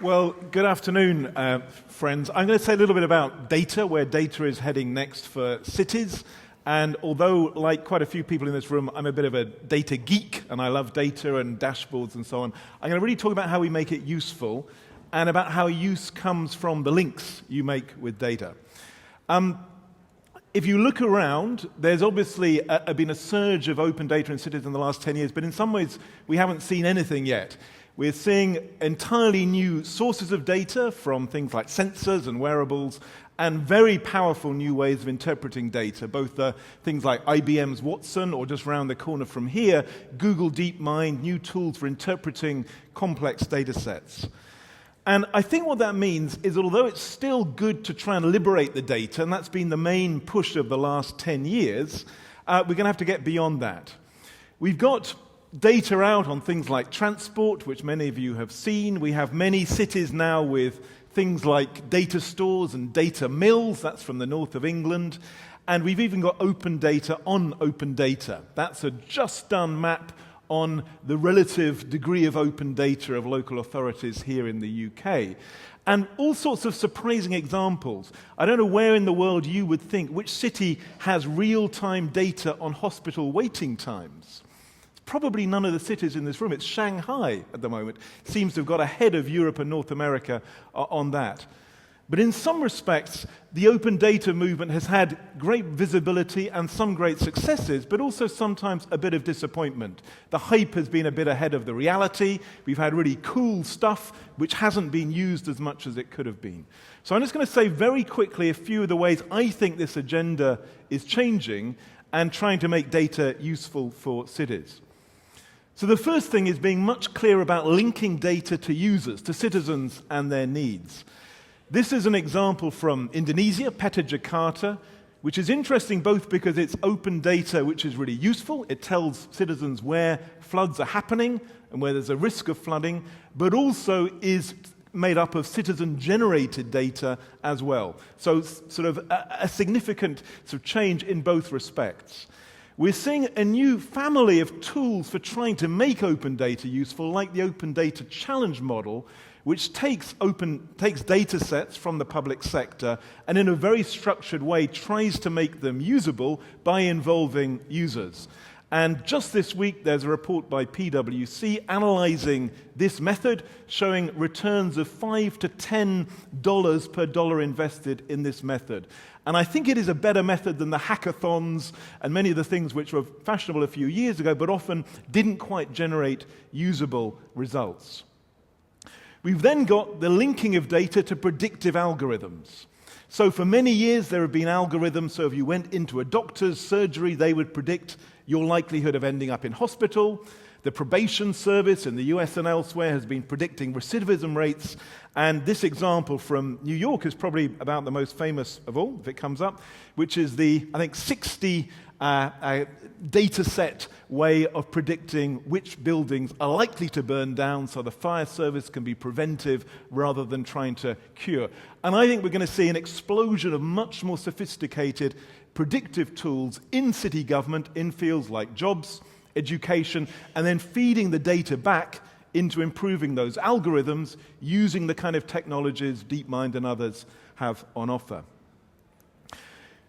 Well, good afternoon, friends. I'm going to say a little bit about data, where data is heading next for cities. And although, like quite a few people in this room, I'm a bit of a data geek, and I love data and dashboards and so on, I'm going to really talk about how we make it useful and about how use comes from the links you make with data. If you look around, there's obviously been a surge of open data in cities in the last 10 years, but in some ways, we haven't seen anything yet. We're seeing entirely new sources of data from things like sensors and wearables, and very powerful new ways of interpreting data, both things like IBM's Watson, or just round the corner from here, Google DeepMind, new tools for interpreting complex data sets. And I think what that means is that although it's still good to try and liberate the data, and that's been the main push of the last 10 years, we're going to have to get beyond that. We've got data out on things like transport, which many of you have seen. We have many cities now with things like data stores and data mills. That's from the north of England. And we've even got open data on open data. That's a just done map on the relative degree of open data of local authorities here in the UK. And all sorts of surprising examples. I don't know where in the world you would think, which city has real-time data on hospital waiting times? Probably none of the cities in this room. It's Shanghai at the moment. Seems to have got ahead of Europe and North America on that. But in some respects, the open data movement has had great visibility and some great successes, but also sometimes a bit of disappointment. The hype has been a bit ahead of the reality. We've had really cool stuff which hasn't been used as much as it could have been. So I'm just going to say very quickly a few of the ways I think this agenda is changing and trying to make data useful for cities. So the first thing is being much clearer about linking data to users, to citizens and their needs. This is an example from Indonesia, Peta Jakarta, which is interesting both because it's open data which is really useful. It tells citizens where floods are happening and where there's a risk of flooding, but also is made up of citizen-generated data as well. So sort of a significant sort of change in both respects. We're seeing a new family of tools for trying to make open data useful, like the Open Data Challenge model, which takes data sets from the public sector and in a very structured way tries to make them usable by involving users. And just this week, there's a report by PwC analyzing this method, showing returns of $5 to $10 per dollar invested in this method. And I think it is a better method than the hackathons and many of the things which were fashionable a few years ago, but often didn't quite generate usable results. We've then got the linking of data to predictive algorithms. So for many years, there have been algorithms, so if you went into a doctor's surgery, they would predict your likelihood of ending up in hospital. The probation service in the US and elsewhere has been predicting recidivism rates. And this example from New York is probably about the most famous of all, if it comes up, which is the, I think, 60 data set way of predicting which buildings are likely to burn down so the fire service can be preventive rather than trying to cure. And I think we're going to see an explosion of much more sophisticated predictive tools in city government in fields like jobs, education, and then feeding the data back into improving those algorithms using the kind of technologies DeepMind and others have on offer.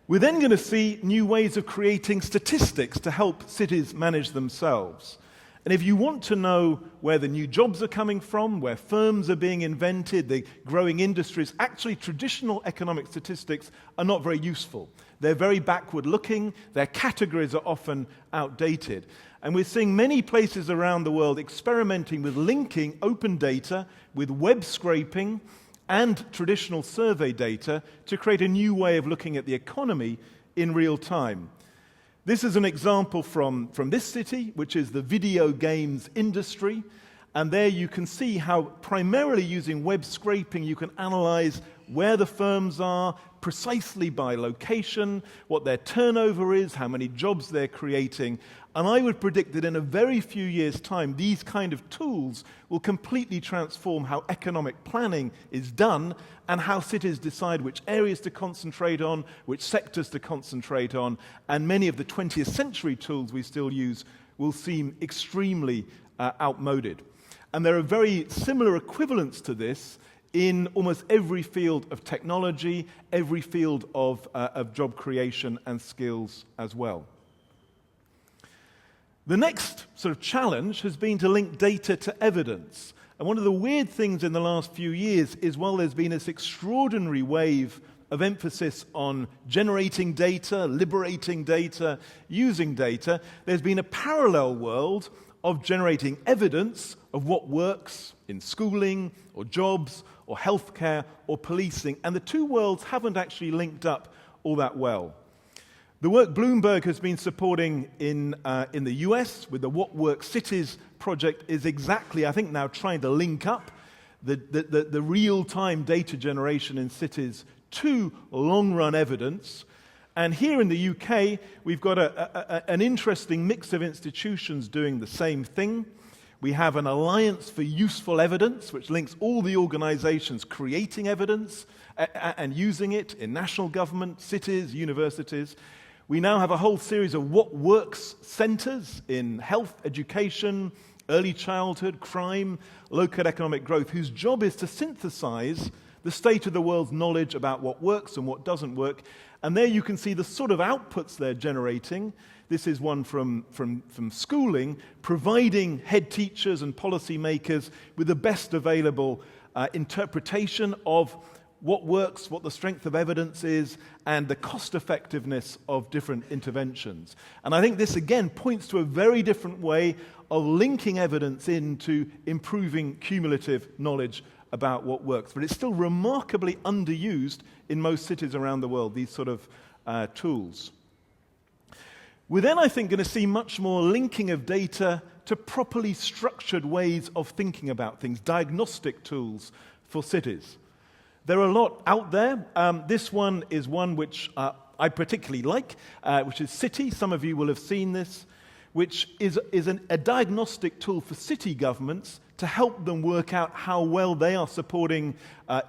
We're then going to see new ways of creating statistics to help cities manage themselves. And if you want to know where the new jobs are coming from, where firms are being invented, the growing industries, actually traditional economic statistics are not very useful. They're very backward-looking, their categories are often outdated. And we're seeing many places around the world experimenting with linking open data with web scraping and traditional survey data to create a new way of looking at the economy in real time. This is an example from this city, which is the video games industry. And there you can see how primarily using web scraping you can analyze where the firms are precisely by location, what their turnover is, how many jobs they're creating. And I would predict that in a very few years' time, these kind of tools will completely transform how economic planning is done and how cities decide which areas to concentrate on, which sectors to concentrate on. And many of the 20th century tools we still use will seem extremely outmoded. And there are very similar equivalents to this in almost every field of technology, every field of job creation and skills as well. The next sort of challenge has been to link data to evidence. And one of the weird things in the last few years is, while there's been this extraordinary wave of emphasis on generating data, liberating data, using data, there's been a parallel world of generating evidence of what works in schooling or jobs or healthcare or policing. And the two worlds haven't actually linked up all that well. The work Bloomberg has been supporting in the US with the What Works Cities project is exactly, I think, now trying to link up the real-time data generation in cities to long-run evidence. And here in the UK, we've got an interesting mix of institutions doing the same thing. We have an Alliance for Useful Evidence, which links all the organizations creating evidence and using it in national government, cities, universities. We now have a whole series of What Works centers in health, education, early childhood, crime, local economic growth, whose job is to synthesize the state of the world's knowledge about what works and what doesn't work. And there you can see the sort of outputs they're generating. This is one from schooling, providing head teachers and policymakers with the best available interpretation of what works, what the strength of evidence is, and the cost-effectiveness of different interventions. And I think this, again, points to a very different way of linking evidence into improving cumulative knowledge about what works. But it's still remarkably underused in most cities around the world, these sort of tools. We're then, I think, going to see much more linking of data to properly structured ways of thinking about things, diagnostic tools for cities. There are a lot out there. This one is one which I particularly like, which is City. Some of you will have seen this, which is a diagnostic tool for city governments to help them work out how well they are supporting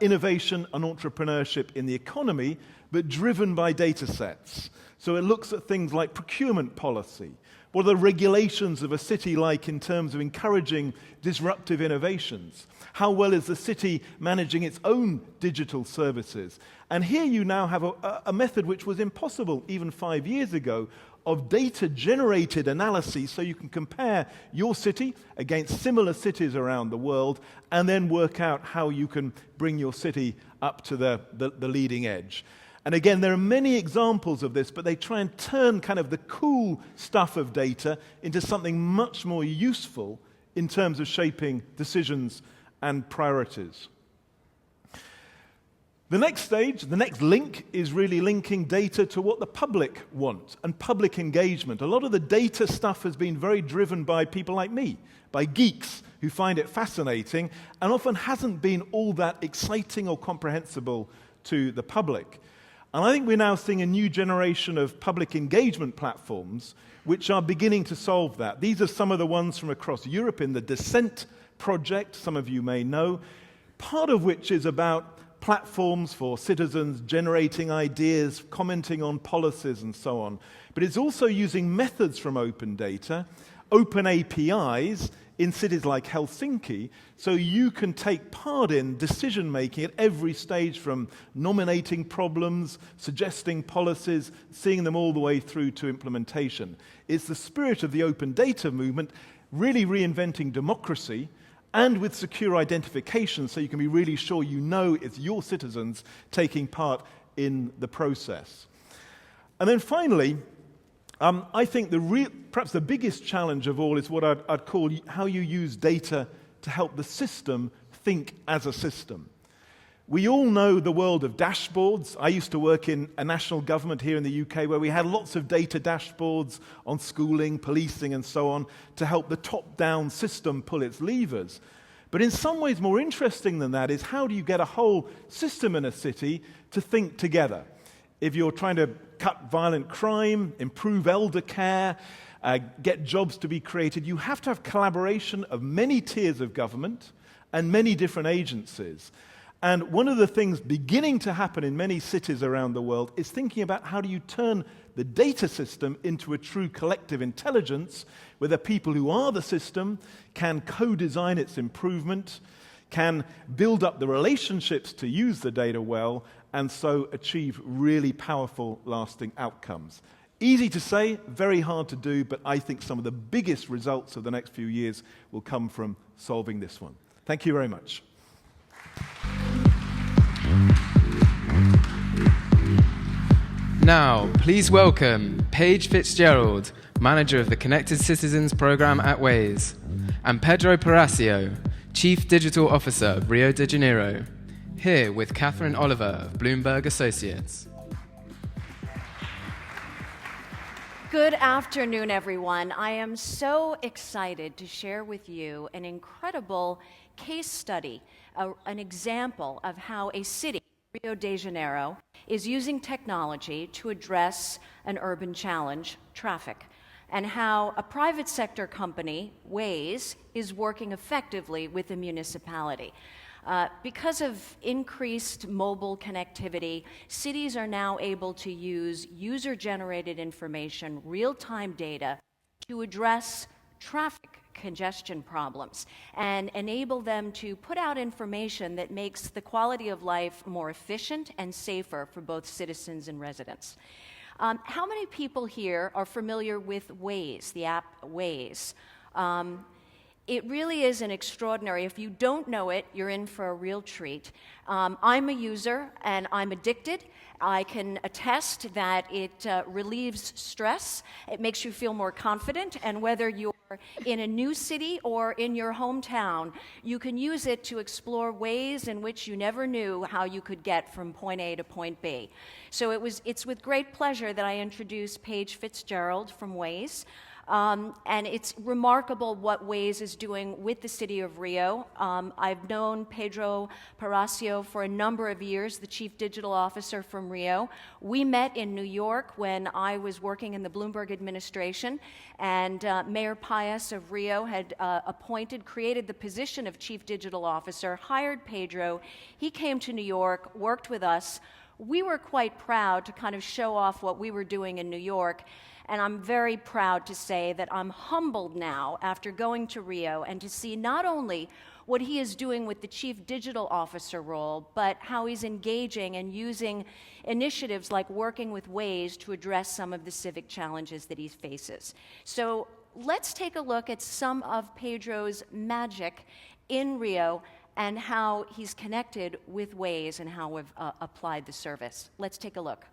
innovation and entrepreneurship in the economy, but driven by data sets. So it looks at things like procurement policy. What are the regulations of a city like in terms of encouraging disruptive innovations? How well is the city managing its own digital services? And here you now have a method which was impossible even 5 years ago, of data-generated analyses, so you can compare your city against similar cities around the world and then work out how you can bring your city up to the leading edge. And again, there are many examples of this, but they try and turn kind of the cool stuff of data into something much more useful in terms of shaping decisions and priorities. The next stage, the next link, is really linking data to what the public want and public engagement. A lot of the data stuff has been very driven by people like me, by geeks who find it fascinating and often hasn't been all that exciting or comprehensible to the public. And I think we're now seeing a new generation of public engagement platforms which are beginning to solve that. These are some of the ones from across Europe in the Descent project, some of you may know, part of which is about platforms for citizens generating ideas, commenting on policies and so on. But it's also using methods from open data, open APIs in cities like Helsinki, so you can take part in decision-making at every stage, from nominating problems, suggesting policies, seeing them all the way through to implementation. It's the spirit of the open data movement, really reinventing democracy, and with secure identification, so you can be really sure you know it's your citizens taking part in the process. And then finally, I think perhaps the biggest challenge of all is what I'd call how you use data to help the system think as a system. We all know the world of dashboards. I used to work in a national government here in the UK where we had lots of data dashboards on schooling, policing and so on to help the top-down system pull its levers. But in some ways more interesting than that is, how do you get a whole system in a city to think together? If you're trying to cut violent crime, improve elder care, get jobs to be created, you have to have collaboration of many tiers of government and many different agencies. And one of the things beginning to happen in many cities around the world is thinking about how do you turn the data system into a true collective intelligence where the people who are the system can co-design its improvement, can build up the relationships to use the data well, and so achieve really powerful, lasting outcomes. Easy to say, very hard to do, but I think some of the biggest results of the next few years will come from solving this one. Thank you very much. Now, please welcome Paige Fitzgerald, Manager of the Connected Citizens Program at Waze, and Pedro Peracio, Chief Digital Officer of Rio de Janeiro, here with Katherine Oliver of Bloomberg Associates. Good afternoon, everyone. I am so excited to share with you an incredible case study, an example of how a city, Rio de Janeiro, is using technology to address an urban challenge, traffic, and how a private sector company, Waze, is working effectively with the municipality. Because of increased mobile connectivity, cities are now able to use user-generated information, real-time data, to address traffic congestion problems and enable them to put out information that makes the quality of life more efficient and safer for both citizens and residents. How many people here are familiar with Waze, the app Waze? It really is an extraordinary, if you don't know it, you're in for a real treat. I'm a user and I'm addicted. I can attest that it relieves stress. It makes you feel more confident, and whether you're in a new city or in your hometown, you can use it to explore ways in which you never knew how you could get from point A to point B. So it's with great pleasure that I introduce Paige Fitzgerald from Waze. And it's remarkable what Waze is doing with the city of Rio. I've known Pedro Peracio for a number of years, the chief digital officer from Rio. We met in New York when I was working in the Bloomberg administration, and Mayor Paige of Rio had created the position of chief digital officer, hired Pedro. He came to New York, worked with us. We were quite proud to kind of show off what we were doing in New York. And I'm very proud to say that I'm humbled now after going to Rio and to see not only what he is doing with the chief digital officer role, but how he's engaging and using initiatives like working with Waze to address some of the civic challenges that he faces. So let's take a look at some of Pedro's magic in Rio and how he's connected with Waze and how we've applied the service. Let's take a look.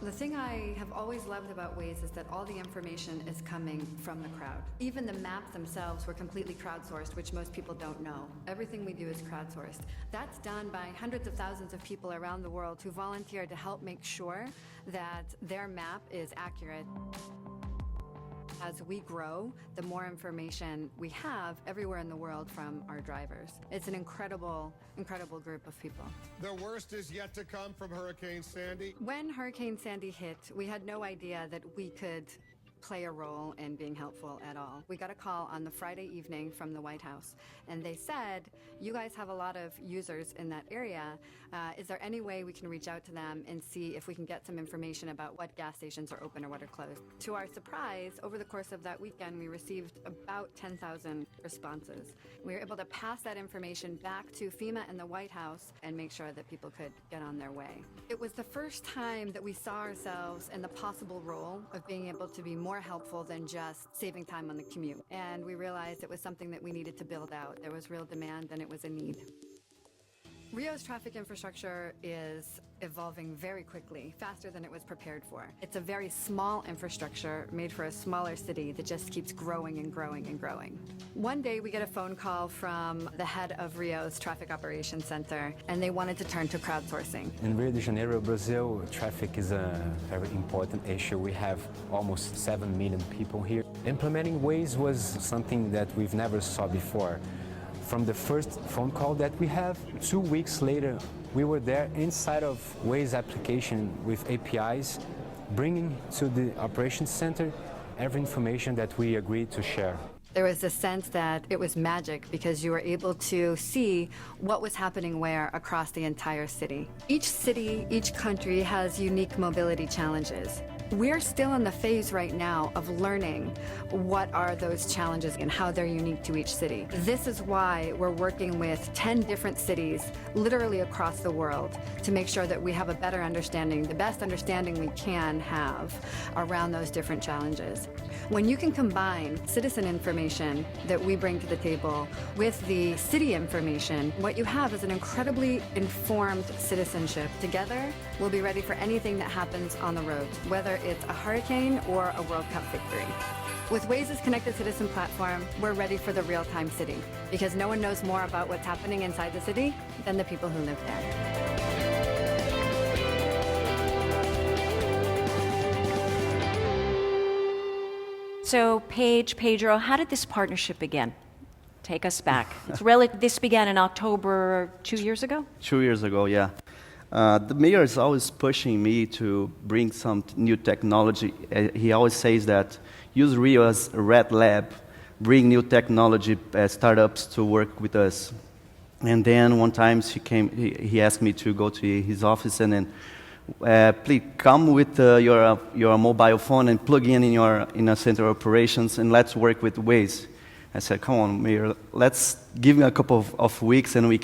The thing I have always loved about Waze is that all the information is coming from the crowd. Even the maps themselves were completely crowdsourced, which most people don't know. Everything we do is crowdsourced. That's done by hundreds of thousands of people around the world who volunteer to help make sure that their map is accurate. As we grow, the more information we have everywhere in the world from our drivers. It's an incredible, incredible group of people. The worst is yet to come from Hurricane Sandy. When Hurricane Sandy hit, we had no idea that we could play a role in being helpful at all. We got a call on the Friday evening from the White House, and they said, you guys have a lot of users in that area. Is there any way we can reach out to them and see if we can get some information about what gas stations are open or what are closed? To our surprise, over the course of that weekend, we received about 10,000 responses. We were able to pass that information back to FEMA and the White House and make sure that people could get on their way. It was the first time that we saw ourselves in the possible role of being able to be more helpful than just saving time on the commute. And we realized it was something that we needed to build out. There was real demand and it was a need. Rio's traffic infrastructure is evolving very quickly, faster than it was prepared for. It's a very small infrastructure made for a smaller city that just keeps growing and growing and growing. One day we get a phone call from the head of Rio's Traffic Operations Center, and they wanted to turn to crowdsourcing. In Rio de Janeiro, Brazil, traffic is a very important issue. We have almost 7 million people here. Implementing Waze was something that we've never saw before. From the first phone call that we have, 2 weeks later, we were there inside of Waze application with APIs, bringing to the operations center every information that we agreed to share. There was a sense that it was magic because you were able to see what was happening where across the entire city. Each city, each country has unique mobility challenges. We're still in the phase right now of learning what are those challenges and how they're unique to each city. This is why we're working with 10 different cities, literally across the world, to make sure that we have a better understanding, the best understanding we can have around those different challenges. When you can combine citizen information that we bring to the table with the city information, what you have is an incredibly informed citizenship. Together, we'll be ready for anything that happens on the road, whether it's a hurricane or a World Cup victory. With Waze's Connected Citizen platform, we're ready for the real-time city because no one knows more about what's happening inside the city than the people who live there. So, Paige, Pedro, how did this partnership begin? Take us back. This began in October 2 years ago? 2 years ago, yeah. The mayor is always pushing me to bring some new technology. He always says that use Rio as a red lab, bring new technology startups to work with us. And then one time he asked me to go to his office and then, please come with your mobile phone and plug in a center of operations and let's work with Waze. I said, come on, Mayor, let's give me a couple of weeks and I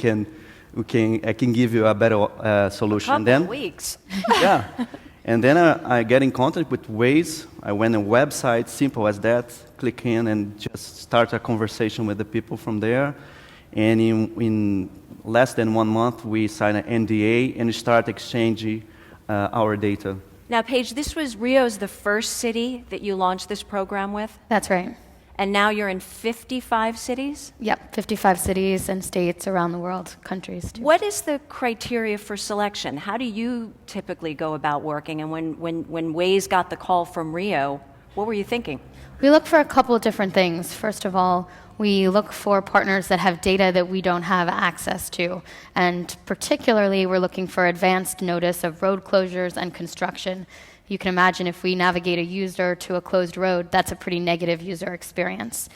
can give you a better solution. A couple of weeks. Yeah. And then I get in contact with Waze. I went on a website, simple as that, click in and just start a conversation with the people from there. And in less than 1 month, we signed an NDA and start exchanging our data. Now, Paige, Rio's the first city that you launched this program with? That's right. And now you're in 55 cities? Yep, 55 cities and states around the world, countries too. What is the criteria for selection? How do you typically go about working? And when Waze got the call from Rio, what were you thinking? We look for a couple of different things. First of all, we look for partners that have data that we don't have access to. And particularly, we're looking for advanced notice of road closures and construction. You can imagine if we navigate a user to a closed road, that's a pretty negative user experience.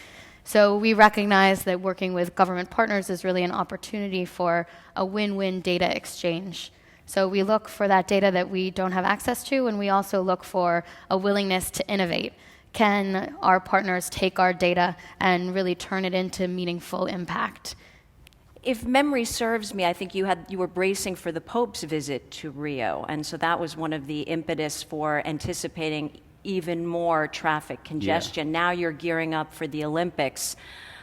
So we recognize that working with government partners is really an opportunity for a win-win data exchange. So we look for that data that we don't have access to, and we also look for a willingness to innovate. Can our partners take our data and really turn it into meaningful impact? If memory serves me, I think you were bracing for the Pope's visit to Rio, and so that was one of the impetus for anticipating even more traffic congestion. Yeah. Now you're gearing up for the Olympics.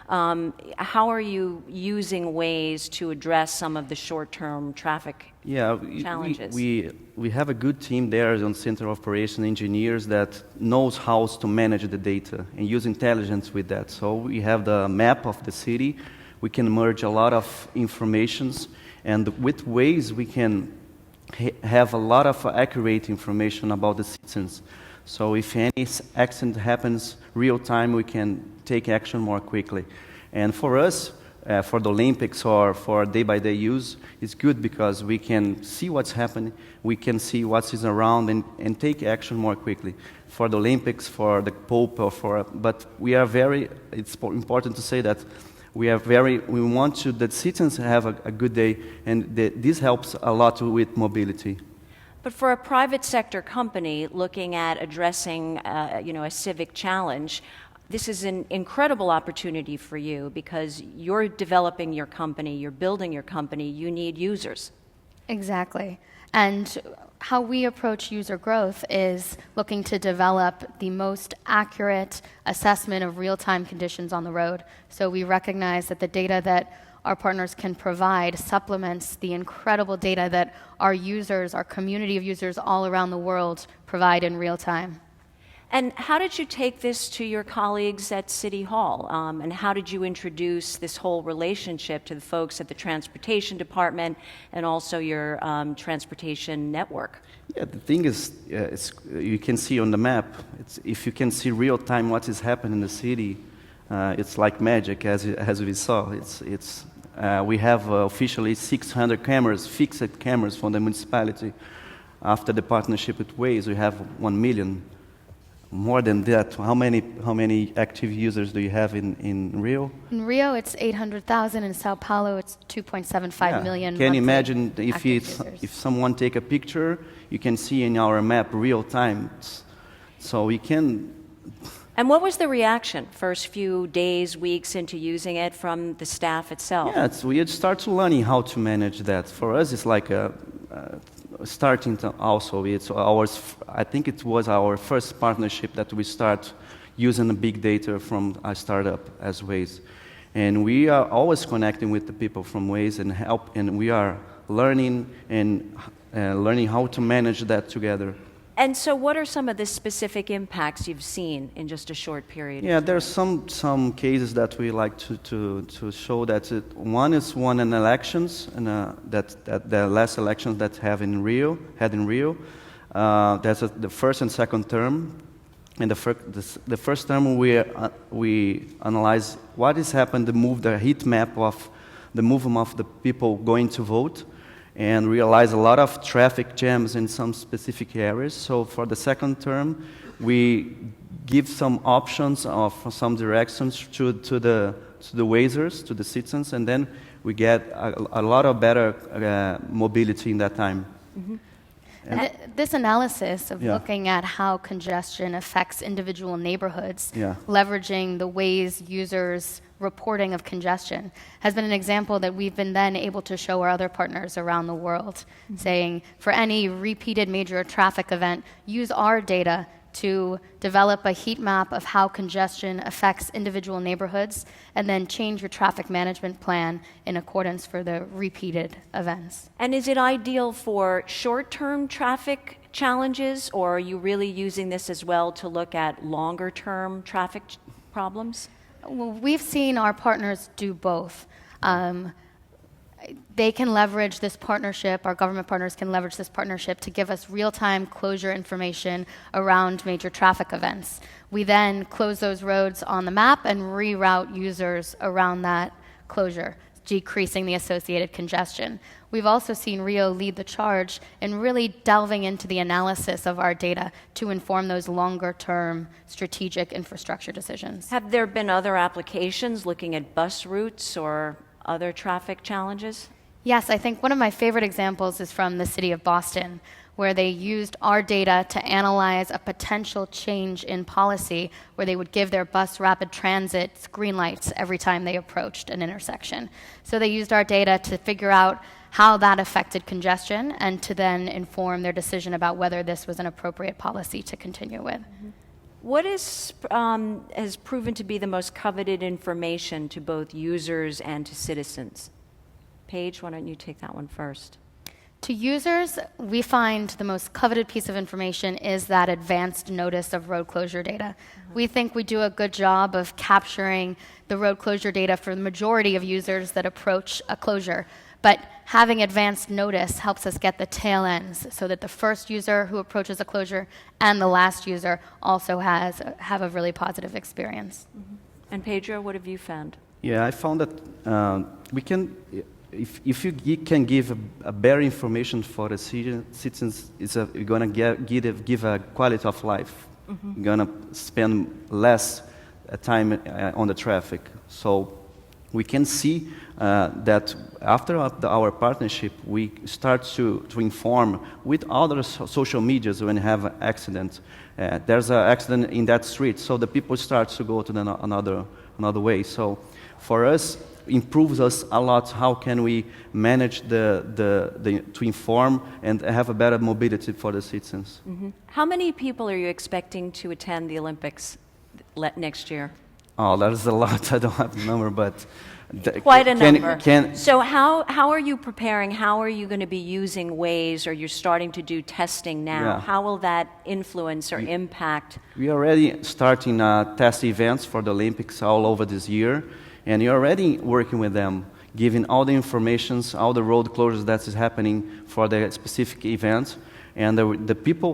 How are you using Waze to address some of the short-term traffic challenges? We have a good team there on Center of Operation engineers that knows how to manage the data and use intelligence with that. So we have the map of the city. We can merge a lot of informations, and with Waze we can have a lot of accurate information about the citizens. So if any accident happens real time, we can take action more quickly. And for us, for the Olympics or for day-by-day use, it's good because we can see what's happening, we can see what is around and take action more quickly. For the Olympics, for the Pope, but we are it's important to say that we want that citizens have a good day, and this helps a lot with mobility. But for a private sector company looking at addressing a civic challenge, this is an incredible opportunity for you because you're developing your company, you're building your company, you need users. Exactly. And how we approach user growth is looking to develop the most accurate assessment of real-time conditions on the road. So we recognize that the data that our partners can provide supplements the incredible data that our users, our community of users all around the world provide in real time. And how did you take this to your colleagues at City Hall? And how did you introduce this whole relationship to the folks at the Transportation Department and also your transportation network? Yeah, the thing is, you can see on the map, if you can see real time what is happening in the city, it's like magic, as we saw. It's We have officially 600 cameras, fixed cameras from the municipality. After the partnership with Waze, we have 1 million. More than that, how many active users do you have in Rio? In Rio, it's 800,000. In Sao Paulo, it's 2.75 million. Can you imagine if someone take a picture, you can see in our map real time. So we can. And what was the reaction first few days, weeks into using it from the staff itself? Yeah, we start learning how to manage that. For us, it's like starting to also. I think it was our first partnership that we start using the big data from a startup as Waze. And we are always connecting with the people from Waze and we are learning and learning how to manage that together. And so what are some of the specific impacts you've seen in just a short period? Yeah, there's some cases that we like to show that one is won in elections, and that the last elections that had in Rio. That's the first and second term. In the first term, we analyze what has happened, the heat map of the movement of the people going to vote, and realize a lot of traffic jams in some specific areas. So for the second term, we give some options of some directions to the Wazers, to the citizens, and then we get a lot of better mobility in that time. Mm-hmm. This analysis of looking at how congestion affects individual neighborhoods, leveraging the Waze users' reporting of congestion, has been an example that we've been then able to show our other partners around the world, saying for any repeated major traffic event, use our data to develop a heat map of how congestion affects individual neighborhoods, and then change your traffic management plan in accordance for the repeated events. And is it ideal for short-term traffic challenges, or are you really using this as well to look at longer-term traffic problems? Well, we've seen our partners do both. They can leverage this partnership, our government partners can leverage this partnership to give us real-time closure information around major traffic events. We then close those roads on the map and reroute users around that closure, decreasing the associated congestion. We've also seen Rio lead the charge in really delving into the analysis of our data to inform those longer-term strategic infrastructure decisions. Have there been other applications looking at bus routes or other traffic challenges? Yes, I think one of my favorite examples is from the city of Boston, where they used our data to analyze a potential change in policy where they would give their bus rapid transit green lights every time they approached an intersection. So they used our data to figure out how that affected congestion and to then inform their decision about whether this was an appropriate policy to continue with. Mm-hmm. What has proven to be the most coveted information to both users and to citizens? Paige, why don't you take that one first? To users, we find the most coveted piece of information is that advanced notice of road closure data. Mm-hmm. We think we do a good job of capturing the road closure data for the majority of users that approach a closure. But having advanced notice helps us get the tail ends so that the first user who approaches a closure and the last user also have a really positive experience. Mm-hmm. And Pedro, what have you found? Yeah, I found that we can, if you can give a better information for the citizens, you're going to give a quality of life. Mm-hmm. You're going to spend less time on the traffic. So we can see that after our partnership, we start to inform with other social medias when you have an accident. There's an accident in that street, so the people start to go to another way. So for us, improves us a lot. How can we manage to inform and have a better mobility for the citizens? Mm-hmm. How many people are you expecting to attend the Olympics next year? Oh, there's a lot. I don't have the number, but quite a number. So how are you preparing? How are you going to be using Waze, or you're starting to do testing now? Yeah. How will that influence or impact? We are already starting test events for the Olympics all over this year, and you're already working with them, giving all the informations, all the road closures that is happening for the specific event, and the people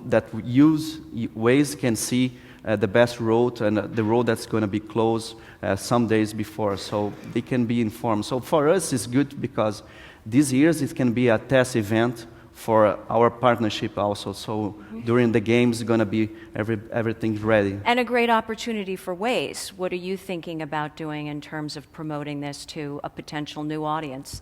that use Waze can see the best road and the road that's going to be closed some days before, so they can be informed. So for us, it's good because these years it can be a test event for our partnership also. So during the games, it's going to be everything's ready. And a great opportunity for Waze. What are you thinking about doing in terms of promoting this to a potential new audience?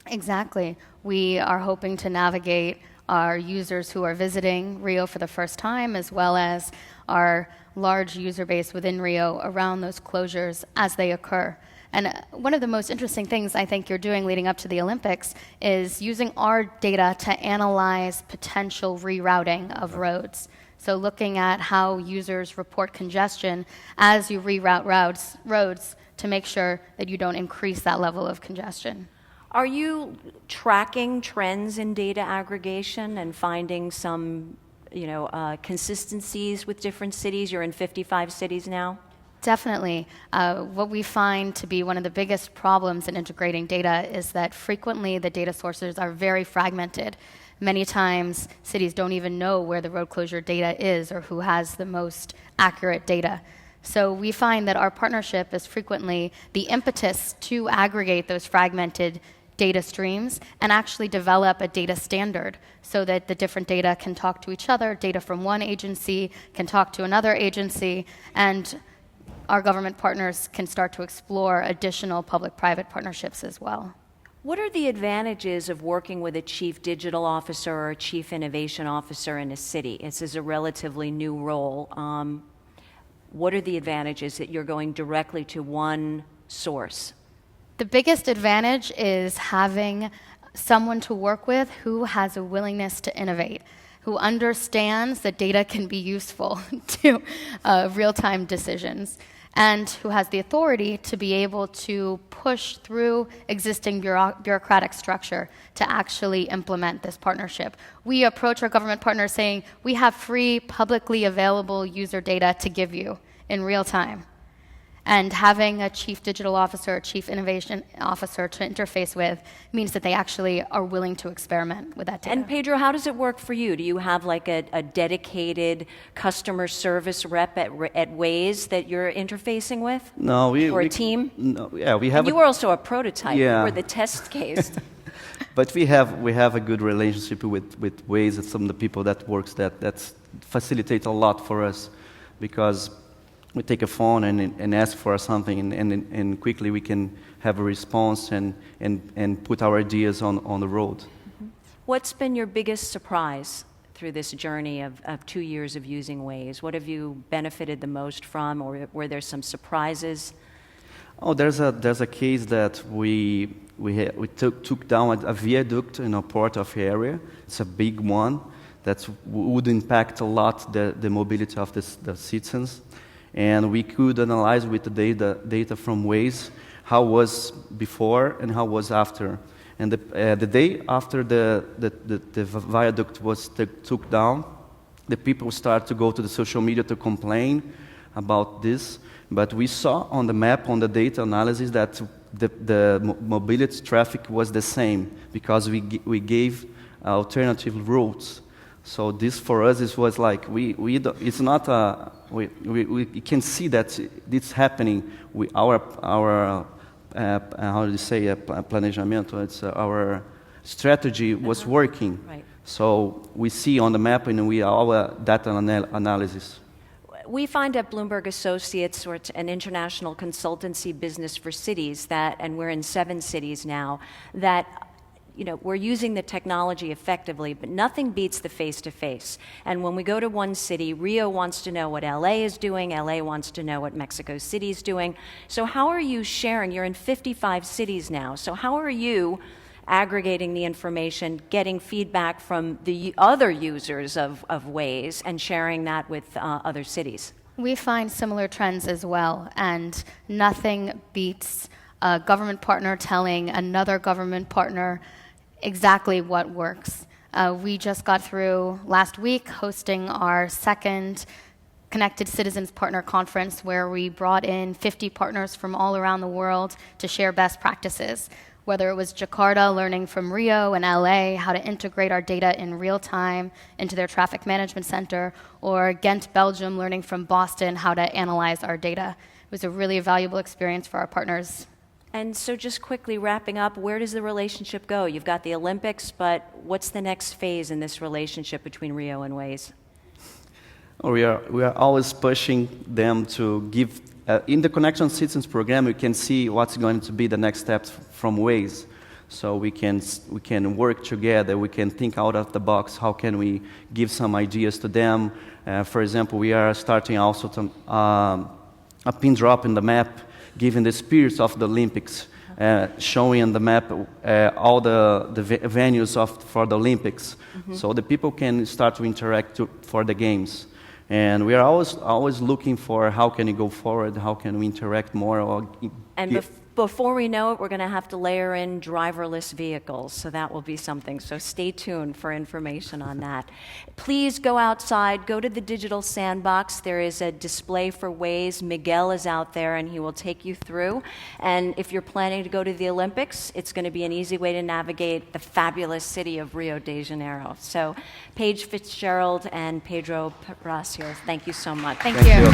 Exactly. We are hoping to navigate our users who are visiting Rio for the first time, as well as our large user base within Rio around those closures as they occur. And one of the most interesting things I think you're doing leading up to the Olympics is using our data to analyze potential rerouting of roads. So looking at how users report congestion as you reroute roads to make sure that you don't increase that level of congestion. Are you tracking trends in data aggregation and finding some, consistencies with different cities? You're in 55 cities now. Definitely. What we find to be one of the biggest problems in integrating data is that frequently the data sources are very fragmented. Many times, cities don't even know where the road closure data is or who has the most accurate data. So we find that our partnership is frequently the impetus to aggregate those fragmented data streams and actually develop a data standard so that the different data can talk to each other. Data from one agency can talk to another agency, and our government partners can start to explore additional public-private partnerships as well. What are the advantages of working with a chief digital officer or a chief innovation officer in a city? This is a relatively new role. What are the advantages that you're going directly to one source? The biggest advantage is having someone to work with who has a willingness to innovate, who understands that data can be useful to real-time decisions, and who has the authority to be able to push through existing bureaucratic structure to actually implement this partnership. We approach our government partners saying, we have free, publicly available user data to give you in real time. And having a chief digital officer, a chief innovation officer to interface with means that they actually are willing to experiment with that data. And Pedro, how does it work for you? Do you have like a dedicated customer service rep at Waze that you're interfacing with? No, or a team? No, yeah, we have. And you were also a prototype. Yeah. You were the test case. But we have a good relationship with Waze and some of the people that works that facilitate a lot for us, because we take a phone and ask for something, and quickly we can have a response and put our ideas on the road. Mm-hmm. What's been your biggest surprise through this journey of 2 years of using Waze? What have you benefited the most from, or were there some surprises? Oh, there's a case that we took down a viaduct in a port of area. It's a big one that would impact a lot the mobility of the citizens. And we could analyze with the data from Waze how was before and how was after. And the day after the viaduct was took down, the people start to go to the social media to complain about this. But we saw on the map, on the data analysis, that the mobility traffic was the same because we gave alternative routes. So this for us was like it's not we can see that it's happening. Our how do you say planejamento? It's our strategy was working. Right. So we see on the map and our data analysis. We find at Bloomberg Associates, or an international consultancy business for cities, and we're in 7 cities now, that we're using the technology effectively, but nothing beats the face-to-face. And when we go to one city, Rio wants to know what LA is doing, LA wants to know what Mexico City is doing. So how are you sharing? You're in 55 cities now. So how are you aggregating the information, getting feedback from the other users of Waze, and sharing that with other cities? We find similar trends as well, and nothing beats a government partner telling another government partner exactly what works. We just got through last week hosting our second Connected Citizens Partner Conference, where we brought in 50 partners from all around the world to share best practices. Whether it was Jakarta learning from Rio and LA how to integrate our data in real time into their traffic management center, or Ghent, Belgium learning from Boston how to analyze our data. It was a really valuable experience for our partners. And so just quickly wrapping up, where does the relationship go? You've got the Olympics, but what's the next phase in this relationship between Rio and Waze? We are always pushing them to give, in the Connection Citizens program, we can see what's going to be the next steps from Waze. So we can work together, we can think out of the box, how can we give some ideas to them. For example, we are starting also to, a pin drop in the map, giving the spirits of the Olympics, showing on the map all the venues for the Olympics, so the people can start to interact for the games. And we are always looking for how can we go forward, how can we interact more. Before we know it, we're going to have to layer in driverless vehicles, so that will be something. So stay tuned for information on that. Please go outside, go to the digital sandbox. There is a display for Waze. Miguel is out there, and he will take you through. And if you're planning to go to the Olympics, it's going to be an easy way to navigate the fabulous city of Rio de Janeiro. So Paige Fitzgerald and Pedro Peracio, thank you so much. Thank you.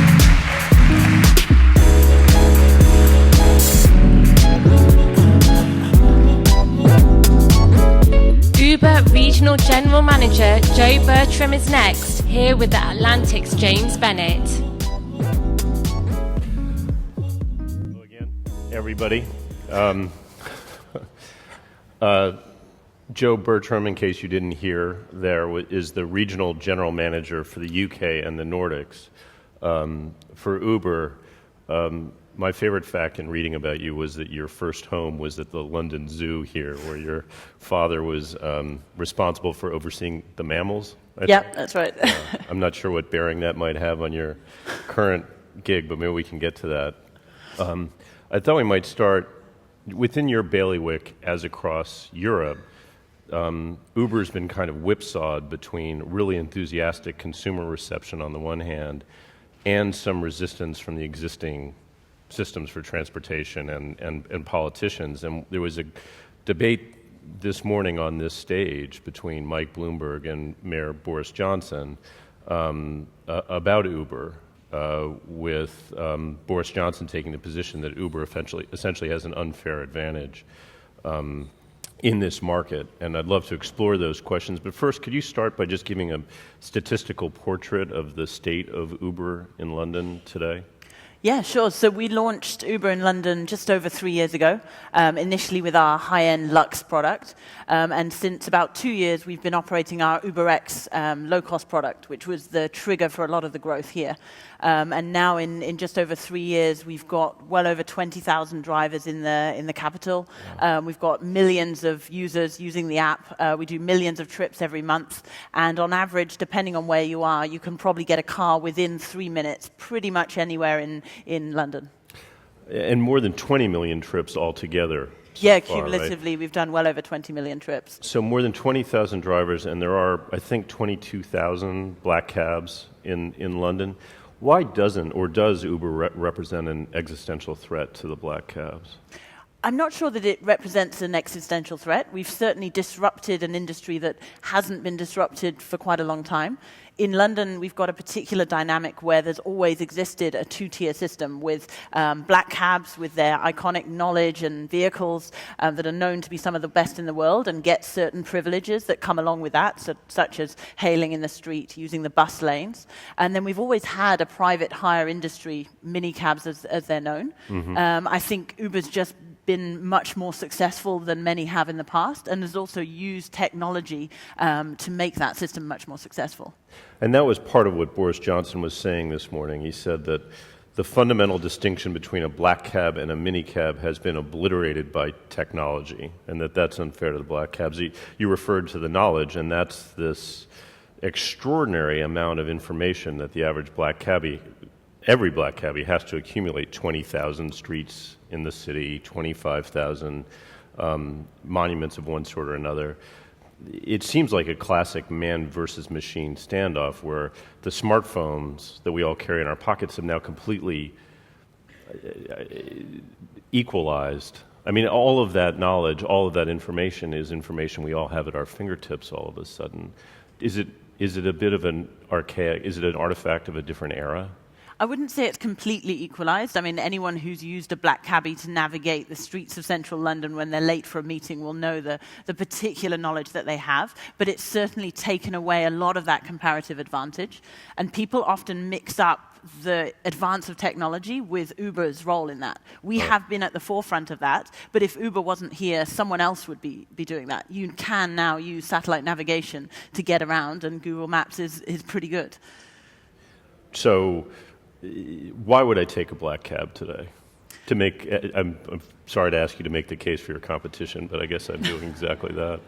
Uber Regional General Manager Joe Bertram is next, here with the Atlantic's James Bennett. Hello again, everybody. Joe Bertram, in case you didn't hear there, is the Regional General Manager for the UK and the Nordics. For Uber, my favorite fact in reading about you was that your first home was at the London Zoo here, where your father was responsible for overseeing the mammals. Yep, that's right. I'm not sure what bearing that might have on your current gig, but maybe we can get to that. I thought we might start within your bailiwick as across Europe. Uber's been kind of whipsawed between really enthusiastic consumer reception on the one hand and some resistance from the existing systems for transportation and politicians. And there was a debate this morning on this stage between Mike Bloomberg and Mayor Boris Johnson about Uber, with Boris Johnson taking the position that Uber essentially has an unfair advantage in this market. And I'd love to explore those questions. But first, could you start by just giving a statistical portrait of the state of Uber in London today? Yeah, sure. So we launched Uber in London just over 3 years ago, initially with our high-end Luxe product. And since about 2 years, we've been operating our UberX low-cost product, which was the trigger for a lot of the growth here. And now in just over 3 years, we've got well over 20,000 drivers in the capital. We've got millions of users using the app. We do millions of trips every month. And on average, depending on where you are, you can probably get a car within 3 minutes, pretty much anywhere in London. And more than 20 million trips altogether. Yeah, far, cumulatively, right? We've done well over 20 million trips. So more than 20,000 drivers, and there are, I think, 22,000 black cabs in London. Why doesn't, or does Uber represent an existential threat to the black cabs? I'm not sure that it represents an existential threat. We've certainly disrupted an industry that hasn't been disrupted for quite a long time. In London, we've got a particular dynamic where there's always existed a two-tier system with black cabs with their iconic knowledge and vehicles that are known to be some of the best in the world and get certain privileges that come along with that, such as hailing in the street, using the bus lanes. And then we've always had a private hire industry, mini cabs as they're known. Mm-hmm. I think Uber's just been much more successful than many have in the past, and has also used technology to make that system much more successful. And that was part of what Boris Johnson was saying this morning. He said that the fundamental distinction between a black cab and a mini cab has been obliterated by technology, and that's unfair to the black cabs. You referred to the knowledge, and that's this extraordinary amount of information that the average black cabbie, every black cabbie, has to accumulate. 20,000 streets in the city, 25,000 monuments of one sort or another. It seems like a classic man versus machine standoff where the smartphones that we all carry in our pockets have now completely equalized I mean, all of that knowledge, all of that information is information we all have at our fingertips all of a sudden. Is it a bit of an archaic, is it an artifact of a different era? I wouldn't say it's completely equalized. I mean, anyone who's used a black cabbie to navigate the streets of central London when they're late for a meeting will know the particular knowledge that they have. But it's certainly taken away a lot of that comparative advantage. And people often mix up the advance of technology with Uber's role in that. We have been at the forefront of that, but if Uber wasn't here, someone else would be doing that. You can now use satellite navigation to get around, and Google Maps is pretty good. So why would I take a black cab today? I'm sorry to ask you to make the case for your competition, but I guess I'm doing exactly that.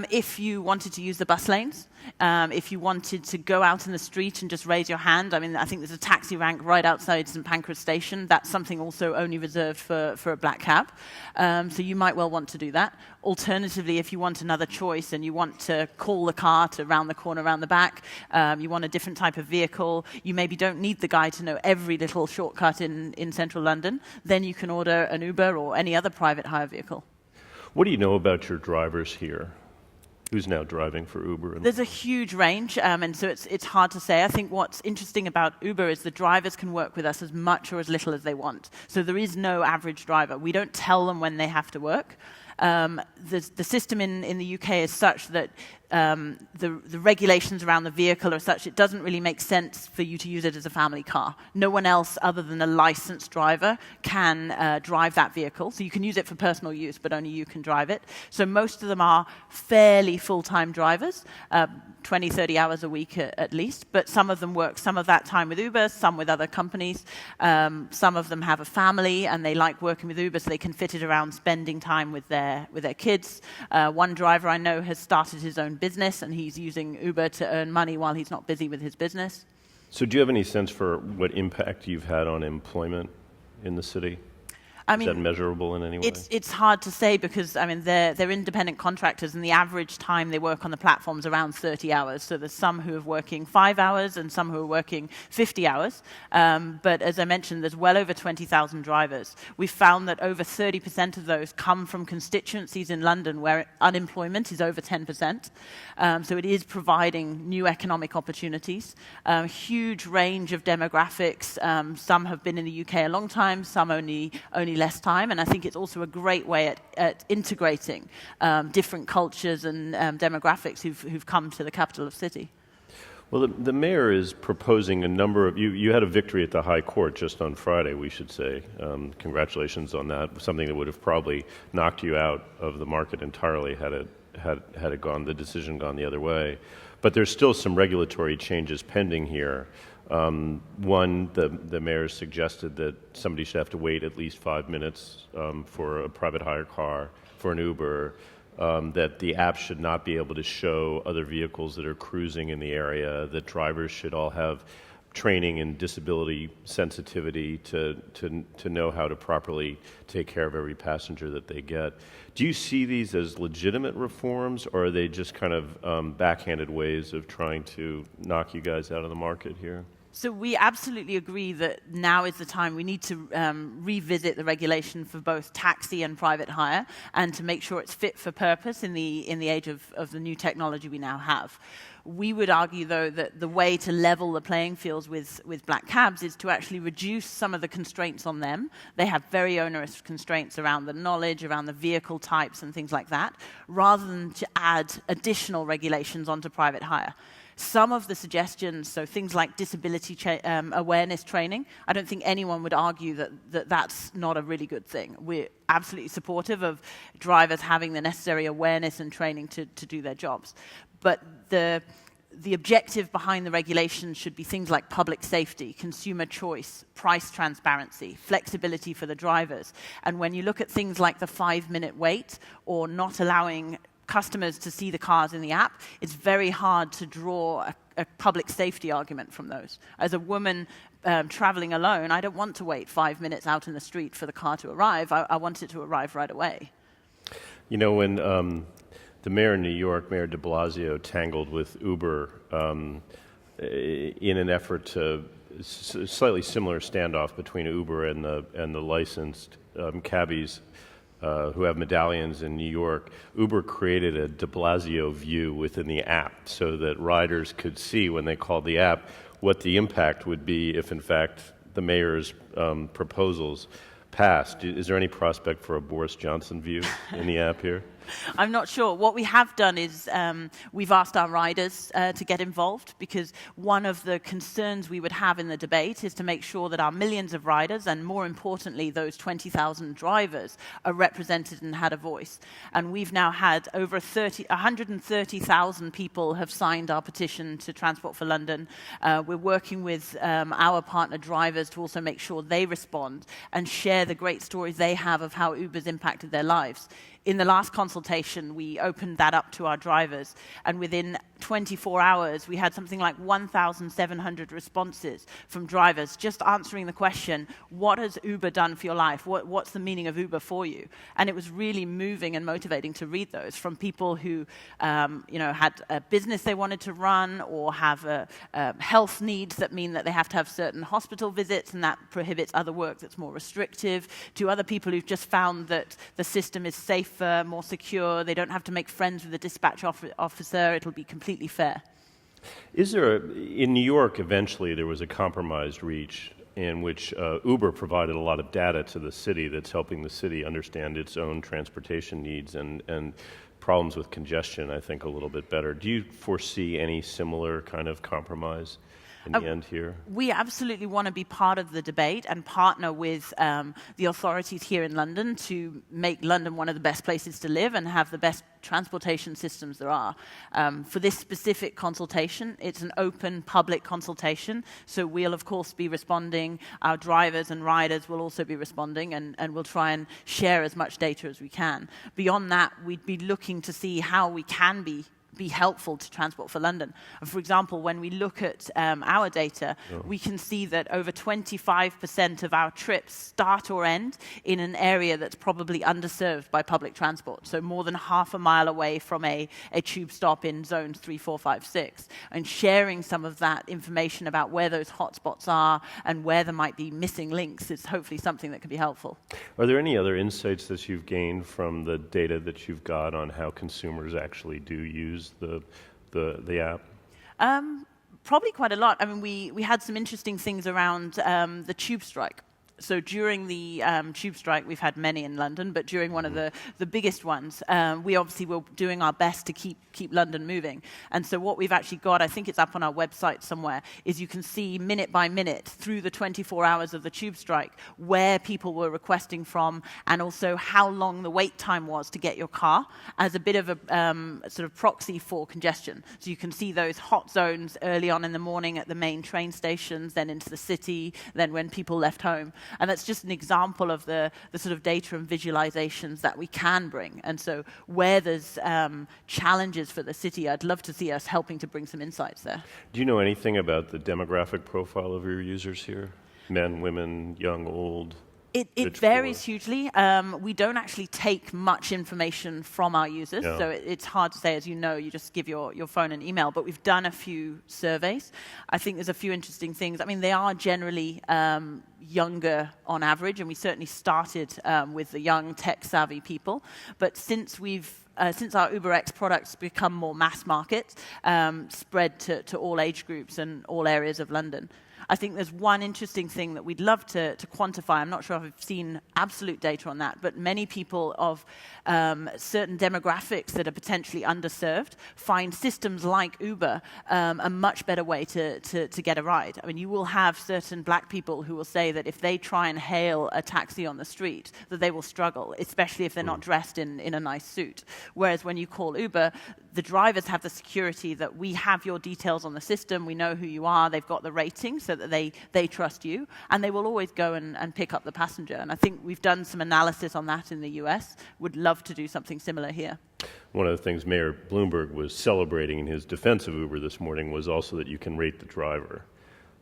If you wanted to use the bus lanes, if you wanted to go out in the street and just raise your hand, I mean, I think there's a taxi rank right outside St Pancras Station. That's something also only reserved for a black cab. So you might well want to do that. Alternatively, if you want another choice and you want to call the car to round the corner, round the back, you want a different type of vehicle, you maybe don't need the guy to know every little shortcut in central London, then you can order an Uber or any other private hire vehicle. What do you know about your drivers here? Who's now driving for Uber? There's a huge range, and so it's hard to say. I think what's interesting about Uber is the drivers can work with us as much or as little as they want. So there is no average driver. We don't tell them when they have to work. The system in the UK is such that the regulations around the vehicle are such it doesn't really make sense for you to use it as a family car. No one else other than a licensed driver can drive that vehicle. So you can use it for personal use, but only you can drive it. So most of them are fairly full-time drivers, 20, 30 hours a week at least, but some of them work some of that time with Uber, some with other companies. Some of them have a family and they like working with Uber so they can fit it around spending time with their kids. One driver I know has started his own business and he's using Uber to earn money while he's not busy with his business. So do you have any sense for what impact you've had on employment in the city? I mean, is that measurable in any way? It's hard to say because, I mean, they're independent contractors and the average time they work on the platform is around 30 hours. So there's some who are working 5 hours and some who are working 50 hours. But as I mentioned, there's well over 20,000 drivers. We've found that over 30% of those come from constituencies in London where unemployment is over 10%. So it is providing new economic opportunities. Huge range of demographics. Some have been in the UK a long time, some only less time, and I think it's also a great way at integrating different cultures and demographics who've come to the capital of city. Well, the mayor is proposing a number of... You had a victory at the High Court just on Friday, we should say. Congratulations on that. Something that would have probably knocked you out of the market entirely had the decision gone the other way. But there's still some regulatory changes pending here. One, the mayor suggested that somebody should have to wait at least 5 minutes for a private hire car, for an Uber, that the app should not be able to show other vehicles that are cruising in the area, that drivers should all have training in disability sensitivity to know how to properly take care of every passenger that they get. Do you see these as legitimate reforms, or are they just kind of backhanded ways of trying to knock you guys out of the market here? So we absolutely agree that now is the time we need to revisit the regulation for both taxi and private hire and to make sure it's fit for purpose in the age of the new technology we now have. We would argue, though, that the way to level the playing fields with black cabs is to actually reduce some of the constraints on them. They have very onerous constraints around the knowledge, around the vehicle types and things like that, rather than to add additional regulations onto private hire. Some of the suggestions, so things like disability awareness training, I don't think anyone would argue that that's not a really good thing. We're absolutely supportive of drivers having the necessary awareness and training to do their jobs. But the objective behind the regulation should be things like public safety, consumer choice, price transparency, flexibility for the drivers. And when you look at things like the 5-minute wait or not allowing customers to see the cars in the app, it's very hard to draw a public safety argument from those. As a woman traveling alone, I don't want to wait 5 minutes out in the street for the car to arrive. I want it to arrive right away. You know, when the mayor in New York, Mayor de Blasio, tangled with Uber in an effort to slightly similar standoff between Uber and the licensed cabbies who have medallions in New York. Uber created a de Blasio view within the app so that riders could see when they called the app what the impact would be if, in fact, the mayor's proposals passed. Is there any prospect for a Boris Johnson view in the app here? I'm not sure. What we have done is we've asked our riders to get involved, because one of the concerns we would have in the debate is to make sure that our millions of riders, and more importantly, those 20,000 drivers, are represented and had a voice. And we've now had over 130,000 people have signed our petition to Transport for London. We're working with our partner drivers to also make sure they respond and share the great stories they have of how Uber's impacted their lives. In the last consultation, we opened that up to our drivers, and within 24 hours, we had something like 1,700 responses from drivers just answering the question, what has Uber done for your life? What's the meaning of Uber for you? And it was really moving and motivating to read those from people who had a business they wanted to run, or have health needs that mean that they have to have certain hospital visits, and that prohibits other work that's more restrictive, to other people who've just found that the system is safer, more secure, they don't have to make friends with the dispatch officer, it'll be completely fair. Is there in New York, eventually there was a compromised reach in which Uber provided a lot of data to the city that's helping the city understand its own transportation needs and problems with congestion, I think, a little bit better. Do you foresee any similar kind of compromise in the end here? We absolutely want to be part of the debate and partner with the authorities here in London to make London one of the best places to live and have the best transportation systems there are. For this specific consultation, it's an open public consultation, so we'll of course be responding. Our drivers and riders will also be responding, and we'll try and share as much data as we can. Beyond that, we'd be looking to see how we can be helpful to Transport for London. For example, when we look at our data, we can see that over 25% of our trips start or end in an area that's probably underserved by public transport, so more than half a mile away from a tube stop in zones 3, 4, 5, 6. And sharing some of that information about where those hotspots are and where there might be missing links is hopefully something that can be helpful. Are there any other insights that you've gained from the data that you've got on how consumers actually do use the app? Probably quite a lot. I mean, we had some interesting things around the tube strike. So during the tube strike, we've had many in London, but during one of the biggest ones, we obviously were doing our best to keep London moving. And so what we've actually got, I think it's up on our website somewhere, is you can see minute by minute through the 24 hours of the tube strike where people were requesting from, and also how long the wait time was to get your car, as a bit of a sort of proxy for congestion. So you can see those hot zones early on in the morning at the main train stations, then into the city, then when people left home. And that's just an example of the sort of data and visualizations that we can bring. And so where there's challenges for the city, I'd love to see us helping to bring some insights there. Do you know anything about the demographic profile of your users here? Men, women, young, old? It varies hugely. We don't actually take much information from our users, so it's hard to say. As you know, you just give your phone and email, but we've done a few surveys. I think there's a few interesting things. I mean, they are generally younger on average, and we certainly started with the young, tech-savvy people. But since our UberX products become more mass market, spread to all age groups and all areas of London. I think there's one interesting thing that we'd love to quantify. I'm not sure if I've seen absolute data on that, but many people of certain demographics that are potentially underserved find systems like Uber a much better way to get a ride. I mean, you will have certain black people who will say that if they try and hail a taxi on the street, that they will struggle, especially if they're not dressed in a nice suit. Whereas when you call Uber, the drivers have the security that we have your details on the system, we know who you are, they've got the rating so that they trust you, and they will always go and pick up the passenger. And I think we've done some analysis on that in the US. Would love to do something similar here. One of the things Mayor Bloomberg was celebrating in his defense of Uber this morning was also that you can rate the driver.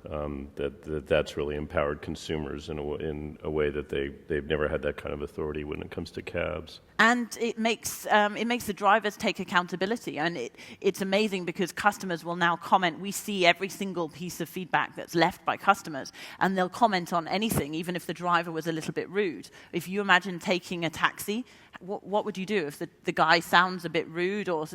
that's really empowered consumers in a way that they've never had that kind of authority when it comes to cabs. And it makes the drivers take accountability, and it's amazing because customers will now comment. We see every single piece of feedback that's left by customers, and they'll comment on anything, even if the driver was a little bit rude. If you imagine taking a taxi, what would you do if the guy sounds a bit rude or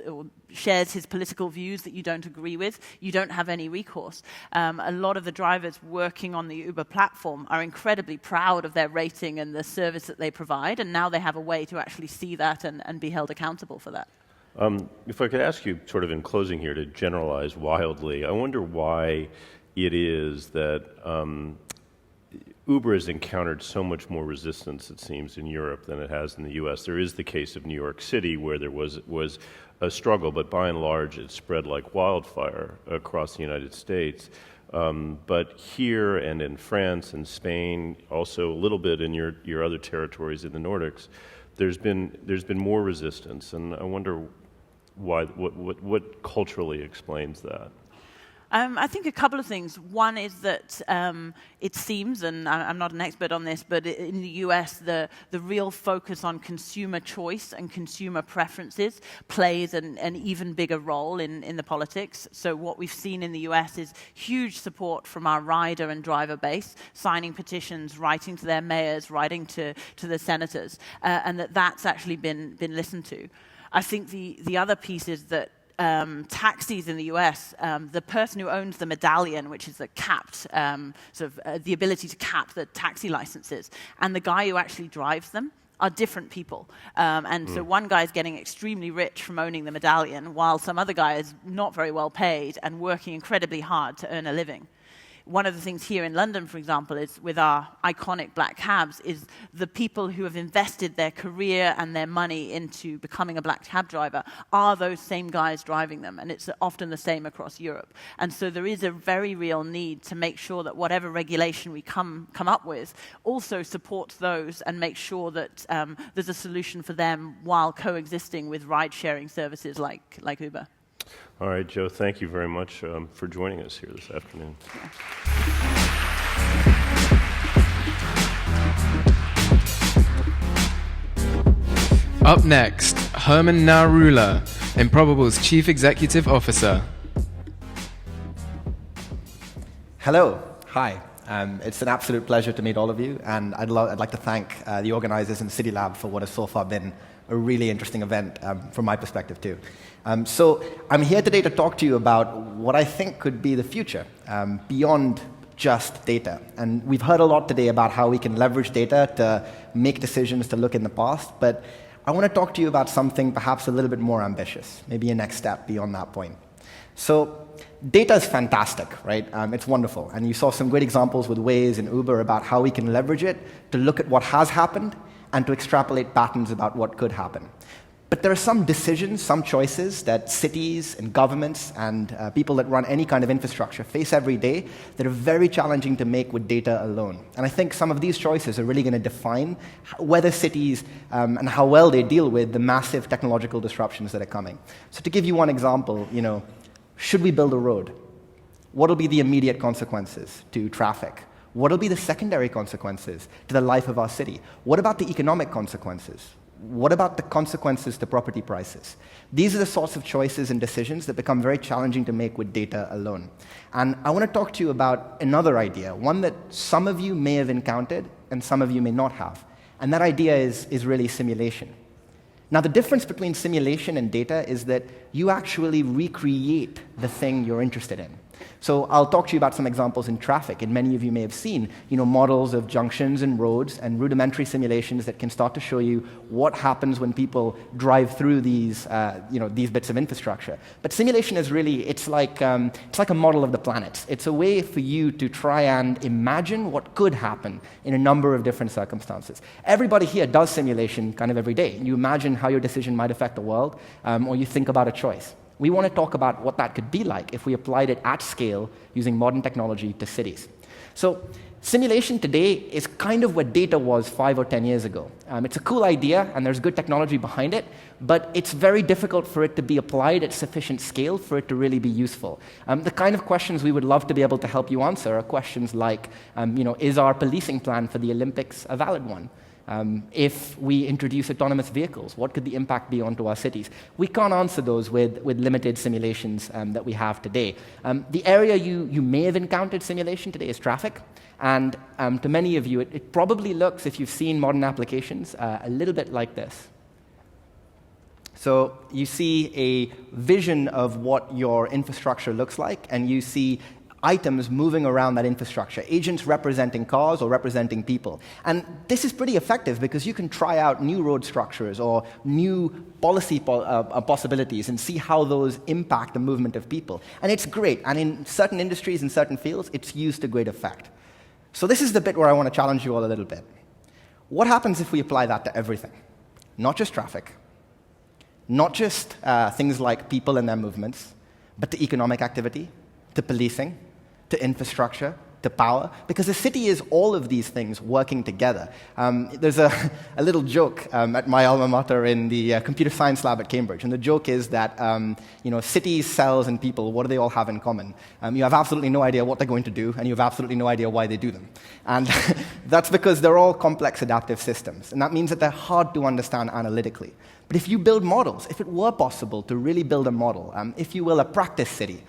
shares his political views that you don't agree with? You don't have any recourse. A lot of the drivers working on the Uber platform are incredibly proud of their rating and the service that they provide, and now they have a way to actually see that and be held accountable for that. If I could ask you, sort of in closing here, to generalize wildly, I wonder why it is that Uber has encountered so much more resistance, it seems, in Europe than it has in the US. There is the case of New York City where there was a struggle, but by and large it spread like wildfire across the United States. But here and in France and Spain, also a little bit in your other territories in the Nordics, there's been more resistance, and I wonder why. What culturally explains that? I think a couple of things. One is that it seems, and I'm not an expert on this, but in the US, the real focus on consumer choice and consumer preferences plays an even bigger role in the politics. So what we've seen in the US is huge support from our rider and driver base, signing petitions, writing to their mayors, writing to the senators, and that's actually been listened to. I think the other piece is that taxis in the US, the person who owns the medallion, which is the capped, the ability to cap the taxi licenses, and the guy who actually drives them are different people. So one guy is getting extremely rich from owning the medallion, while some other guy is not very well paid and working incredibly hard to earn a living. One of the things here in London, for example, is with our iconic black cabs, is the people who have invested their career and their money into becoming a black cab driver are those same guys driving them, and it's often the same across Europe. And so there is a very real need to make sure that whatever regulation we come up with also supports those and make sure that there's a solution for them while coexisting with ride-sharing services like Uber. All right, Joe, thank you very much for joining us here this afternoon. Up next, Herman Narula, Improbable's Chief Executive Officer. Hello. Hi. It's an absolute pleasure to meet all of you, and I'd like to thank the organizers and CityLab for what has so far been a really interesting event from my perspective too. So I'm here today to talk to you about what I think could be the future beyond just data. And we've heard a lot today about how we can leverage data to make decisions, to look in the past, but I want to talk to you about something perhaps a little bit more ambitious, maybe a next step beyond that point. So data is fantastic, right? It's wonderful. And you saw some great examples with Waze and Uber about how we can leverage it to look at what has happened and to extrapolate patterns about what could happen. But there are some decisions, some choices that cities and governments and people that run any kind of infrastructure face every day that are very challenging to make with data alone. And I think some of these choices are really going to define whether cities and how well they deal with the massive technological disruptions that are coming. So to give you one example, should we build a road? What will be the immediate consequences to traffic? What will be the secondary consequences to the life of our city? What about the economic consequences? What about the consequences to property prices? These are the sorts of choices and decisions that become very challenging to make with data alone. And I want to talk to you about another idea, one that some of you may have encountered and some of you may not have. And that idea is really simulation. Now, the difference between simulation and data is that you actually recreate the thing you're interested in. So I'll talk to you about some examples in traffic, and many of you may have seen, models of junctions and roads and rudimentary simulations that can start to show you what happens when people drive through these bits of infrastructure. But simulation is really, it's like a model of the planets. It's a way for you to try and imagine what could happen in a number of different circumstances. Everybody here does simulation kind of every day. You imagine how your decision might affect the world, or you think about a choice. We want to talk about what that could be like if we applied it at scale using modern technology to cities. So Simulation today is kind of what data was 5 or 10 years ago. It's a cool idea, and there's good technology behind it, but it's very difficult for it to be applied at sufficient scale for it to really be useful. The kind of questions we would love to be able to help you answer are questions like, is our policing plan for the Olympics a valid one? If we introduce autonomous vehicles, what could the impact be onto our cities? We can't answer those with limited simulations that we have today. The area you may have encountered simulation today is traffic. And to many of you, it probably looks, if you've seen modern applications, a little bit like this. So you see a vision of what your infrastructure looks like, and you see items moving around that infrastructure, agents representing cars or representing people. And this is pretty effective because you can try out new road structures or new policy possibilities and see how those impact the movement of people. And it's great. And in certain industries and certain fields, it's used to great effect. So this is the bit where I want to challenge you all a little bit. What happens if we apply that to everything? Not just traffic, not just things like people and their movements, but to economic activity, to policing, to infrastructure, to power, because a city is all of these things working together. There's a little joke at my alma mater in the computer science lab at Cambridge, and the joke is that cities, cells, and people, what do they all have in common? You have absolutely no idea what they're going to do, and you have absolutely no idea why they do them. And that's because they're all complex adaptive systems, and that means that they're hard to understand analytically. But if you build models, if it were possible to really build a model, if you will, a practice city,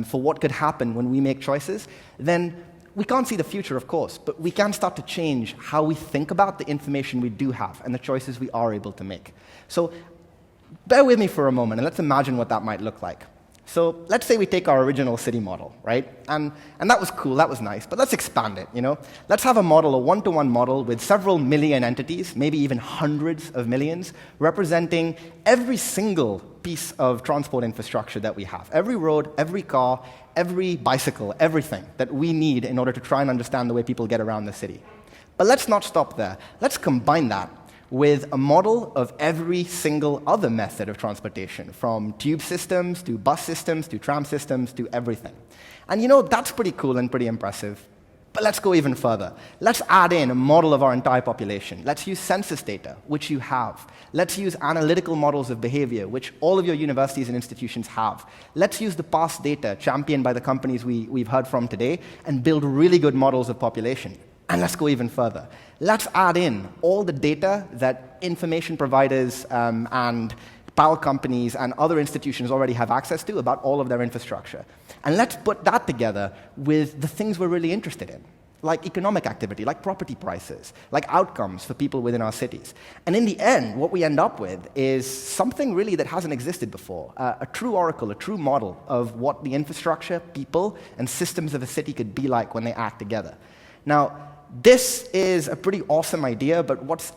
for what could happen when we make choices, then we can't see the future, of course, but we can start to change how we think about the information we do have and the choices we are able to make. So bear with me for a moment, and let's imagine what that might look like. So let's say we take our original city model, right? And that was cool, that was nice, but let's expand it, Let's have a model, a one-to-one model with several million entities, maybe even hundreds of millions, representing every single piece of transport infrastructure that we have. Every road, every car, every bicycle, everything that we need in order to try and understand the way people get around the city. But let's not stop there. Let's combine that with a model of every single other method of transportation, from tube systems to bus systems to tram systems to everything. And that's pretty cool and pretty impressive. But let's go even further. Let's add in a model of our entire population. Let's use census data, which you have. Let's use analytical models of behavior, which all of your universities and institutions have. Let's use the past data championed by the companies we've heard from today and build really good models of population. And let's go even further. Let's add in all the data that information providers and power companies and other institutions already have access to about all of their infrastructure. And let's put that together with the things we're really interested in, like economic activity, like property prices, like outcomes for people within our cities. And in the end, what we end up with is something really that hasn't existed before, a true oracle, a true model of what the infrastructure, people, and systems of a city could be like when they act together. Now, this is a pretty awesome idea, but what's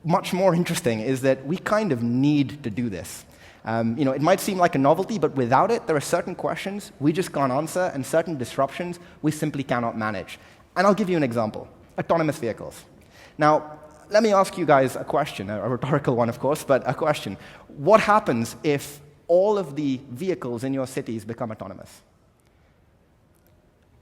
much more interesting is that we kind of need to do this. It might seem like a novelty, but without it, there are certain questions we just can't answer and certain disruptions we simply cannot manage. And I'll give you an example. Autonomous vehicles. Now, let me ask you guys a question, a rhetorical one, of course, but a question. What happens if all of the vehicles in your cities become autonomous?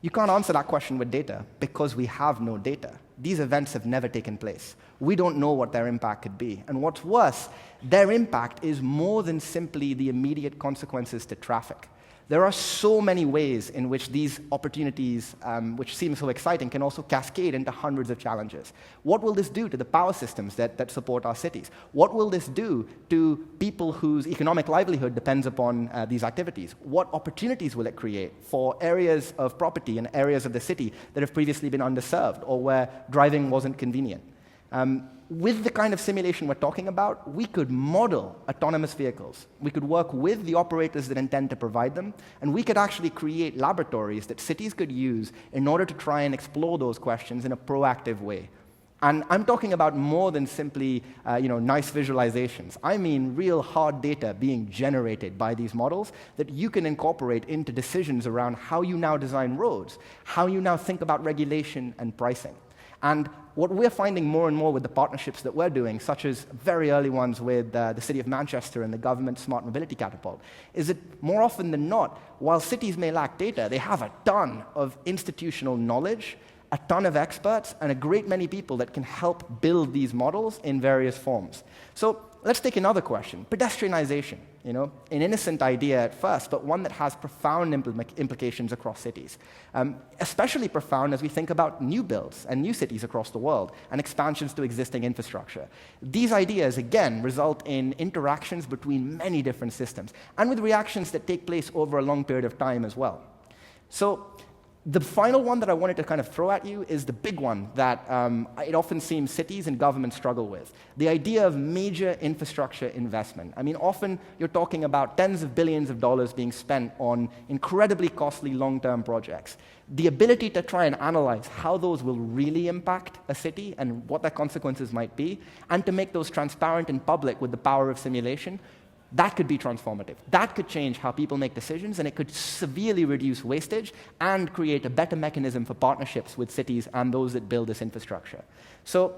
You can't answer that question with data because we have no data. These events have never taken place. We don't know what their impact could be. And what's worse, their impact is more than simply the immediate consequences to traffic. There are so many ways in which these opportunities, which seem so exciting, can also cascade into hundreds of challenges. What will this do to the power systems that support our cities? What will this do to people whose economic livelihood depends upon these activities? What opportunities will it create for areas of property and areas of the city that have previously been underserved or where driving wasn't convenient? With the kind of simulation we're talking about, we could model autonomous vehicles. We could work with the operators that intend to provide them, and we could actually create laboratories that cities could use in order to try and explore those questions in a proactive way. And I'm talking about more than simply nice visualizations. I mean real hard data being generated by these models that you can incorporate into decisions around how you now design roads, how you now think about regulation and pricing. And what we're finding more and more with the partnerships that we're doing, such as very early ones with the City of Manchester and the government Smart Mobility Catapult, is that more often than not, while cities may lack data, they have a ton of institutional knowledge a ton of experts and a great many people that can help build these models in various forms. So let's take another question, pedestrianization. An innocent idea at first, but one that has profound implications across cities. Especially profound as we think about new builds and new cities across the world and expansions to existing infrastructure. These ideas, again, result in interactions between many different systems and with reactions that take place over a long period of time as well. So the final one that I wanted to kind of throw at you is the big one that it often seems cities and governments struggle with, the idea of major infrastructure investment. I mean, often you're talking about tens of billions of dollars being spent on incredibly costly long-term projects. The ability to try and analyze how those will really impact a city and what their consequences might be, and to make those transparent and public with the power of simulation, that could be transformative. That could change how people make decisions, and it could severely reduce wastage and create a better mechanism for partnerships with cities and those that build this infrastructure. So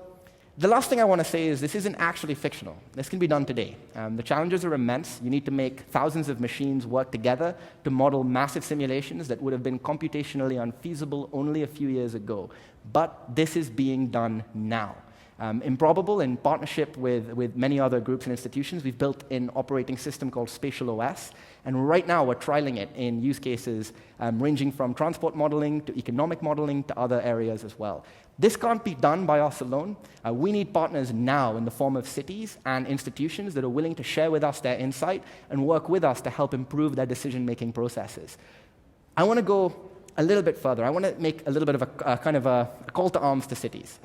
the last thing I want to say is this isn't actually fictional. This can be done today. The challenges are immense. You need to make thousands of machines work together to model massive simulations that would have been computationally unfeasible only a few years ago. But this is being done now. Improbable, in partnership with many other groups and institutions, we've built an operating system called Spatial OS, and right now we're trialing it in use cases ranging from transport modeling to economic modeling to other areas as well. This can't be done by us alone. We need partners now in the form of cities and institutions that are willing to share with us their insight and work with us to help improve their decision-making processes. I want to go a little bit further. I want to make a little bit of a kind of a call to arms to cities.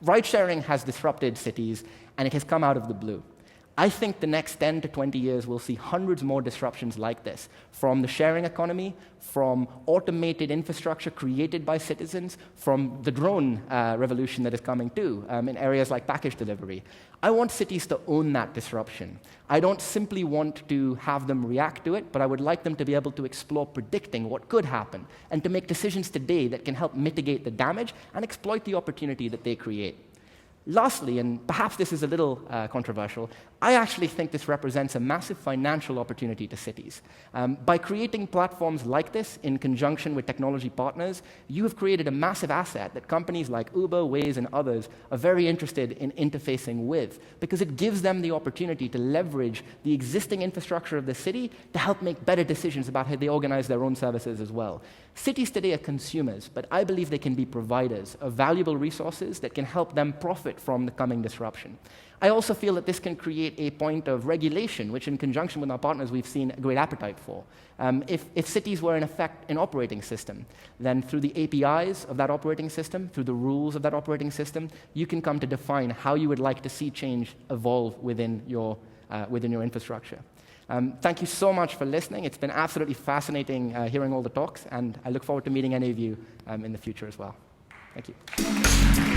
Ride-sharing has disrupted cities, and it has come out of the blue. I think the next 10 to 20 years we'll see hundreds more disruptions like this, from the sharing economy, from automated infrastructure created by citizens, from the drone revolution that is coming too, in areas like package delivery. I want cities to own that disruption. I don't simply want to have them react to it, but I would like them to be able to explore predicting what could happen and to make decisions today that can help mitigate the damage and exploit the opportunity that they create. Lastly, and perhaps this is a little controversial, I actually think this represents a massive financial opportunity to cities. By creating platforms like this in conjunction with technology partners, you have created a massive asset that companies like Uber, Waze, and others are very interested in interfacing with, because it gives them the opportunity to leverage the existing infrastructure of the city to help make better decisions about how they organize their own services as well. Cities today are consumers, but I believe they can be providers of valuable resources that can help them profit from the coming disruption. I also feel that this can create a point of regulation, which in conjunction with our partners we've seen a great appetite for. If cities were in effect an operating system, then through the APIs of that operating system, through the rules of that operating system, you can come to define how you would like to see change evolve within your infrastructure. Thank you so much for listening. It's been absolutely fascinating hearing all the talks, and I look forward to meeting any of you in the future as well. Thank you.